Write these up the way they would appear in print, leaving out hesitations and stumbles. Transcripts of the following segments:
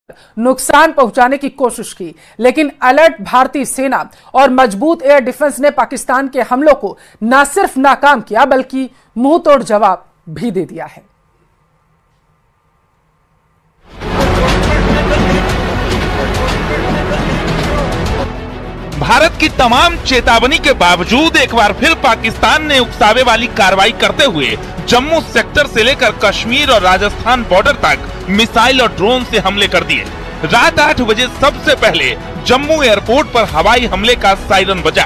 नुकसान पहुंचाने की कोशिश की, लेकिन अलर्ट भारतीय सेना और मजबूत एयर डिफेंस ने पाकिस्तान के हमलों को न सिर्फ नाकाम किया बल्कि मुंहतोड़ जवाब भी दे दिया है। भारत की तमाम चेतावनी के बावजूद एक बार फिर पाकिस्तान ने उकसावे वाली कार्रवाई करते हुए जम्मू सेक्टर से लेकर कश्मीर और राजस्थान बॉर्डर तक मिसाइल और ड्रोन से हमले कर दिए। रात 8 बजे सबसे पहले जम्मू एयरपोर्ट पर हवाई हमले का सायरन बजा।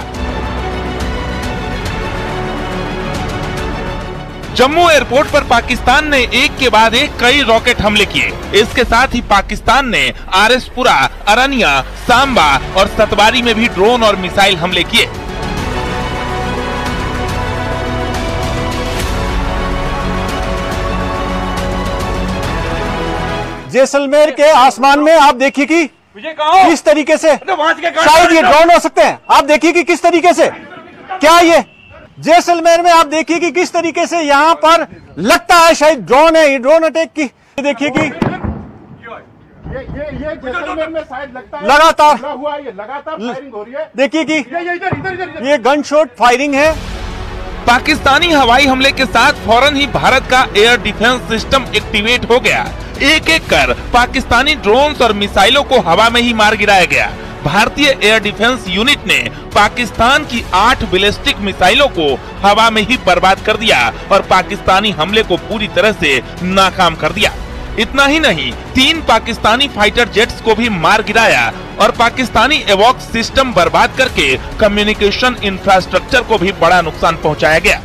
जम्मू एयरपोर्ट पर पाकिस्तान ने एक के बाद एक कई रॉकेट हमले किए। इसके साथ ही पाकिस्तान ने आरएसपुरा, अरनिया, सांबा और सतबारी में भी ड्रोन और मिसाइल हमले किए। जैसलमेर के आसमान में आप देखिए कि किस तरीके से शायद ये ड्रोन हो सकते हैं। आप देखिए कि किस तरीके से, क्या ये जैसलमेर में आप देखिए कि किस तरीके से यहाँ पर लगता है शायद ड्रोन है। ये ड्रोन अटैक की देखिए कि ये जैसलमेर में शायद लगता है लगातार हुआ, ये लगातार फायरिंग हो रही है। देखिए कि इधर ये गन शॉट फायरिंग है। पाकिस्तानी हवाई हमले के साथ फौरन ही भारत का एयर डिफेंस सिस्टम एक्टिवेट हो गया। एक एक कर पाकिस्तानी ड्रोन्स और मिसाइलों को हवा में ही मार गिराया गया। भारतीय एयर डिफेंस यूनिट ने पाकिस्तान की 8 बैलिस्टिक मिसाइलों को हवा में ही बर्बाद कर दिया और पाकिस्तानी हमले को पूरी तरह से नाकाम कर दिया। इतना ही नहीं, 3 पाकिस्तानी फाइटर जेट्स को भी मार गिराया और पाकिस्तानी एवॉक्स सिस्टम बर्बाद करके कम्युनिकेशन इंफ्रास्ट्रक्चर को भी बड़ा नुकसान पहुंचाया गया।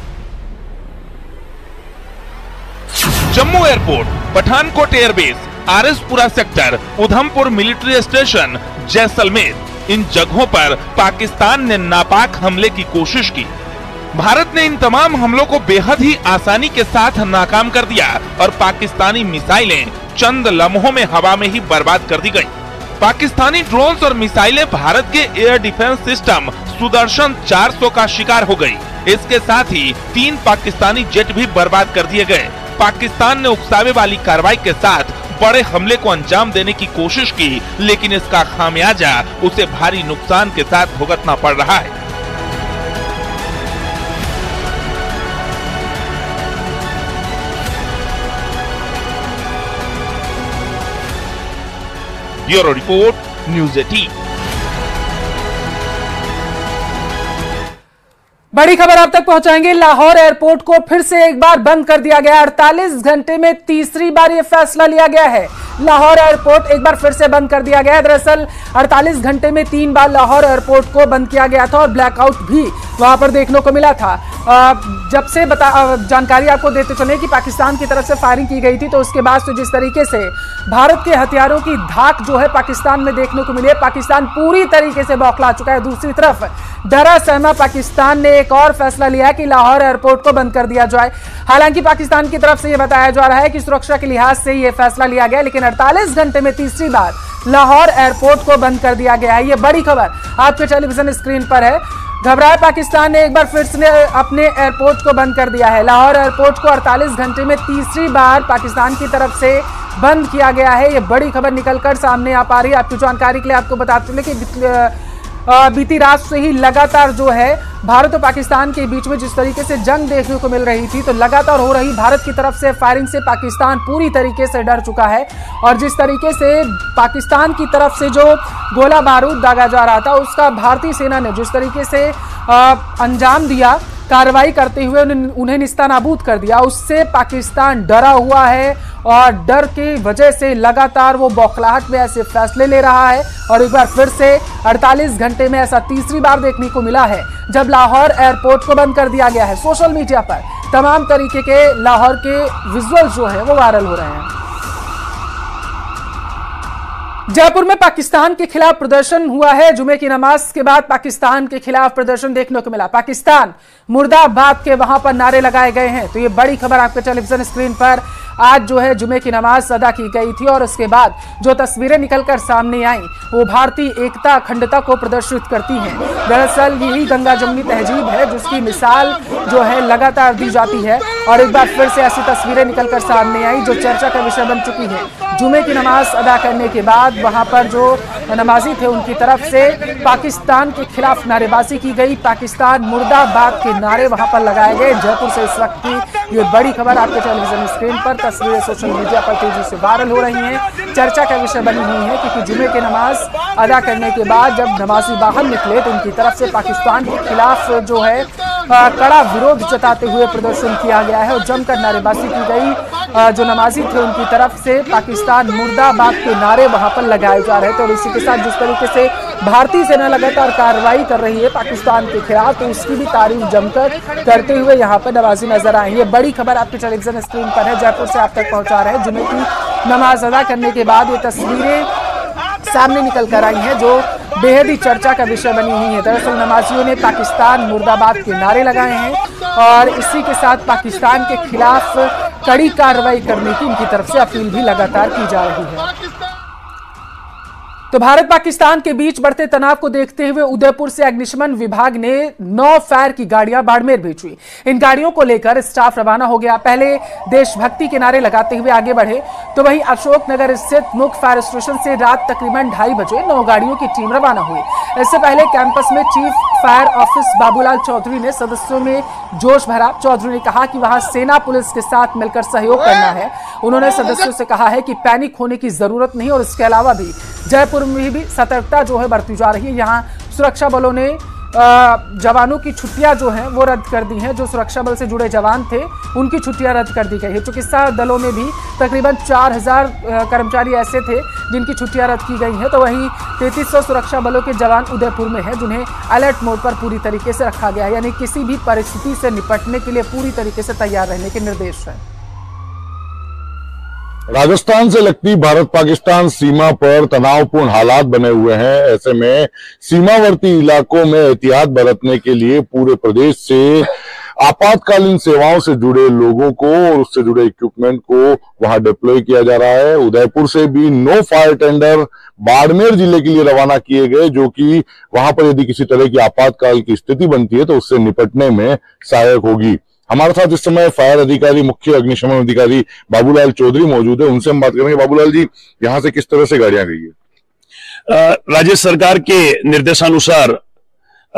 Jammu airport, Pathankot airbase, RS Pura sector, Udhampur military station, Jaisalmer, इन जगहों पर पाकिस्तान ने नापाक हमले की कोशिश की। भारत ने इन तमाम हमलों को बेहद ही आसानी के साथ नाकाम कर दिया और पाकिस्तानी मिसाइलें चंद लम्हों में हवा में ही बर्बाद कर दी गई। पाकिस्तानी ड्रोन्स और मिसाइलें भारत के एयर डिफेंस सिस्टम सुदर्शन 400 का शिकार हो गई। इसके साथ ही 3 पाकिस्तानी जेट भी बर्बाद कर दिए गए। पाकिस्तान ने उकसावे वाली कार्रवाई के साथ बड़े हमले को अंजाम देने की कोशिश की, लेकिन इसका खामियाजा उसे भारी नुकसान के साथ भुगतना पड़ रहा है। Bureau report, news 18। बड़ी खबर आप तक पहुंचाएंगे। लाहौर एयरपोर्ट को फिर से एक बार बंद कर दिया गया। 48 घंटे में तीसरी बार यह फैसला लिया गया है। लाहौर एयरपोर्ट एक बार फिर से बंद कर दिया गया है। दरअसल 48 घंटे में 3 बार लाहौर एयरपोर्ट को बंद किया गया था और ब्लैकआउट भी वहां पर देखने को मिला था। जब से जानकारी आपको देते चले कि पाकिस्तान की तरफ से फायरिंग की गई थी, तो उसके बाद से जिस तरीके से भारत के हथियारों की धाक जो है पाकिस्तान में देखने को मिली है, पाकिस्तान पूरी तरीके से बौखला चुका है। दूसरी तरफ डरा सहमा पाकिस्तान ने एक और फैसला लिया कि लाहौर एयरपोर्ट को बंद कर दिया जाए। हालांकि पाकिस्तान की तरफ से यह बताया जा रहा है कि सुरक्षा के लिहाज से यह फैसला लिया गया, लेकिन 48 घंटे में तीसरी बार लाहौर एयरपोर्ट को बंद कर दिया गया है। यह बड़ी खबर आपके टेलीविजन स्क्रीन पर है। घबराए पाकिस्तान ने एक बार फिर से अपने एयरपोर्ट को बंद कर दिया है। लाहौर एयरपोर्ट को 48 घंटे में तीसरी बार पाकिस्तान की तरफ से बंद किया गया है। यह बड़ी खबर निकलकर सामने आ पा रही है। आपकी जानकारी के लिए आपको बताते हैं कि बीती रात से ही लगातार जो है भारत और पाकिस्तान के बीच में जिस तरीके से जंग देखने को मिल रही थी, तो लगातार हो रही भारत की तरफ से फायरिंग से पाकिस्तान पूरी तरीके से डर चुका है। और जिस तरीके से पाकिस्तान की तरफ से जो गोला बारूद दागा जा रहा था, उसका भारतीय सेना ने जिस तरीके से अंजाम दिया, कार्रवाई करते हुए उन्हें निस्तानाबूद कर दिया, उससे पाकिस्तान डरा हुआ है और डर की वजह से लगातार वो बौखलाहट में ऐसे फैसले ले रहा है। और एक बार फिर से 48 घंटे में ऐसा तीसरी बार देखने को मिला है जब लाहौर एयरपोर्ट को बंद कर दिया गया है। सोशल मीडिया पर तमाम तरीके के लाहौर के विजुअल जो है वो वायरल हो रहे हैं। जयपुर में पाकिस्तान के खिलाफ प्रदर्शन हुआ है। जुमे की नमाज के बाद पाकिस्तान के खिलाफ प्रदर्शन देखने को मिला। पाकिस्तान मुर्दाबाद के वहां पर नारे लगाए गए हैं। तो ये बड़ी खबर आपके टेलीविजन स्क्रीन पर आज जो है जुमे की नमाज अदा की गई थी और उसके बाद जो तस्वीरें निकलकर सामने आई वो भारतीय एकता अखंडता को प्रदर्शित करती हैं। दरअसल यही गंगा जमुनी तहजीब है जिसकी मिसाल जो है लगातार दी जाती है और एक बार फिर से ऐसी तस्वीरें निकलकर सामने आई जो चर्चा का विषय बन चुकी है। जुमे की नमाज अदा करने के बाद वहां पर जो नमाजी थे उनकी तरफ से पाकिस्तान के खिलाफ नारेबाजी की गई। पाकिस्तान मुर्दाबाद के नारे वहां पर लगाए गए। जयपुर से इस वक्त की ये बड़ी खबर आपके टेलीविजन स्क्रीन पर, तस्वीरें सोशल मीडिया पर तेजी से वायरल हो रही हैं, चर्चा का विषय बनी हुई है, क्योंकि जुमे की नमाज अदा करने के बाद जब नमाजी बाहर निकले तो उनकी तरफ से पाकिस्तान के खिलाफ जो है कड़ा विरोध जताते हुए प्रदर्शन किया गया है और जमकर नारेबाजी की गई। जो नमाजी थे उनकी तरफ से पाकिस्तान मुर्दाबाद के नारे वहां पर लगाए जा रहे थे और इसी के साथ जिस तरीके से भारतीय सेना लगातार कार्रवाई कर रही है पाकिस्तान के खिलाफ, तो उसकी भी तारीफ जमकर करते हुए यहाँ पर नमाजी नजर आए। ये बड़ी खबर आपके टेलीविजन स्क्रीन पर है, जयपुर से आप तक पहुंचा रहे हैं। जुमे की नमाज अदा करने के बाद ये तस्वीरें सामने निकल कर आई हैं जो बेहद ही चर्चा का विषय बनी हुई है। दरअसल नमाजियों ने पाकिस्तान मुर्दाबाद के नारे लगाए हैं और इसी के साथ पाकिस्तान के खिलाफ कड़ी कार्रवाई करने की उनकी तरफ से अपील भी लगातार की जा रही है। तो भारत पाकिस्तान के बीच बढ़ते तनाव को देखते हुए उदयपुर से अग्निशमन विभाग ने 9 फायर की गाड़ियां बाड़मेर भेजी। इन गाड़ियों को लेकर स्टाफ रवाना हो गया। पहले देशभक्ति के नारे लगाते हुए आगे बढ़े तो वहीं अशोकनगर स्थित मुख्य फायर स्टेशन से रात तकरीबन 2:30 बजे 9 गाड़ियों की टीम रवाना हुई। इससे पहले कैंपस में chief fire office Babulal Chaudhary ने सदस्यों में जोश भरा। चौधरी ने कहा कि वहां सेना पुलिस के साथ मिलकर सहयोग करना है। उन्होंने सदस्यों से कहा है कि पैनिक होने की जरूरत नहीं और इसके अलावा भी जयपुर में भी सतर्कता जो है बरती जा रही है। यहाँ सुरक्षा बलों ने जवानों की छुट्टियां जो हैं वो रद्द कर दी हैं। जो सुरक्षा बल से जुड़े जवान थे उनकी छुट्टियां रद्द कर दी गई है। चिकित्सा दलों में भी तकरीबन 4000 कर्मचारी ऐसे थे जिनकी छुट्टियां रद्द की गई हैं। तो वहीं 3300 सुरक्षा बलों के जवान उदयपुर में हैं जिन्हें अलर्ट मोड पर पूरी तरीके से रखा गया है, यानी किसी भी परिस्थिति से निपटने के लिए पूरी तरीके से तैयार रहने के निर्देश हैं। राजस्थान से लगती भारत पाकिस्तान सीमा पर तनावपूर्ण हालात बने हुए हैं। ऐसे में सीमावर्ती इलाकों में एहतियात बरतने के लिए पूरे प्रदेश से आपातकालीन सेवाओं से जुड़े लोगों को और उससे जुड़े इक्विपमेंट को वहां डिप्लॉय किया जा रहा है। उदयपुर से भी 9 फायर टेंडर बाड़मेर जिले के लिए रवाना किए गए, जो कि वहां पर यदि किसी तरह की आपातकाल की स्थिति बनती है तो उससे निपटने में सहायक होगी। हमारे साथ इस समय फायर अधिकारी, मुख्य अग्निशमन अधिकारी बाबूलाल चौधरी मौजूद है, उनसे हम बात करेंगे। बाबूलाल जी, यहाँ से किस तरह से गाड़ियां गई है? राज्य सरकार के निर्देशानुसार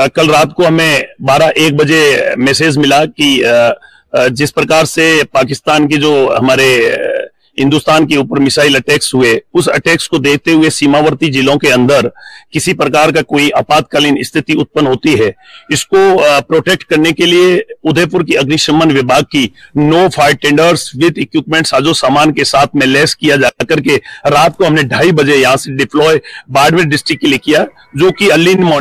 कल रात को हमें 12-1 बजे मैसेज मिला कि जिस प्रकार से पाकिस्तान के जो हमारे हिंदुस्तान के ऊपर मिसाइल अटैक्स हुए, उस अटैक्स को देखते हुए सीमावर्ती जिलों के अंदर किसी प्रकार का कोई आपातकालीन स्थिति उत्पन्न होती है, इसको प्रोटेक्ट करने के लिए उदयपुर की अग्निशमन विभाग की 9 फायर टेंडर्स विद इक्विपमेंट साजो सामान के साथ में लैस किया जा करके रात को हमने 2:30 बजे यहां से डिप्लॉय बाड़मेर डिस्ट्रिक्ट के लिए किया, जो कि अर्ली